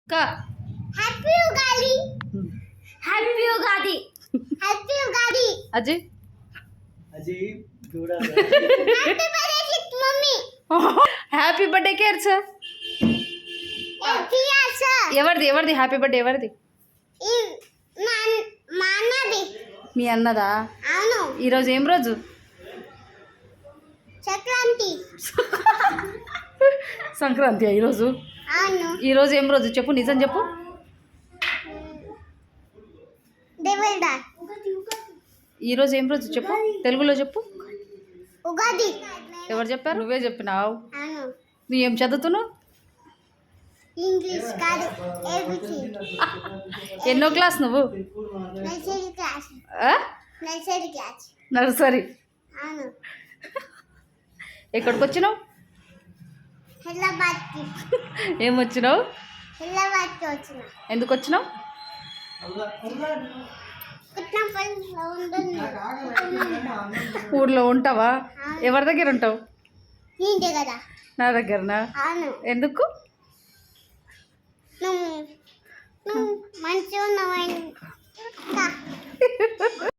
క happy Ugadi happy Ugadi happy Ugadi Ajay Ajay చూడాలి happy birthday mummy happy birthday కేర్ సార్ హ్యాపీ సార్ ఎవరిది హ్యాపీ బర్త్డే ఎవరిది మా అన్నది మీ అన్నదా అవును ఈరోజు ఏం రోజు సంక్రాంతి సంక్రాంతి ఈరోజు అవును ఈరోజు ఏం రోజు చెప్పు నిజం చెప్పు దేవుడా ఈరోజు ఏం రోజు చెప్పు తెలుగులో చెప్పు ఉగాది ఎవరు చెప్పారు నువ్వే చెప్పినావు అవును నువ్వు ఏం చదువుతున్నావు ఇంగ్లీష్ కాదు ఏబిసి ఎన్నో క్లాస్ నువ్వు నర్సరీ క్లాస్ ఆ? నర్సరీ క్లాస్ నర్సరీ అవును ఎక్కడికి వచ్చినావు హైదరాబాద్కి ఏం వచ్చినావు హైదరాబాద్కి వచ్చిన ఎందుకు వచ్చినావు కుట్నంపల్లిలో ఉంటుంది ఊర్లో ఉంటావా ఎవరి దగ్గర ఉంటావు నీంటే కదా నా దగ్గరనా అవును ఎందుకు నువ్వు నువ్వు మంచిగా ఉన్నావు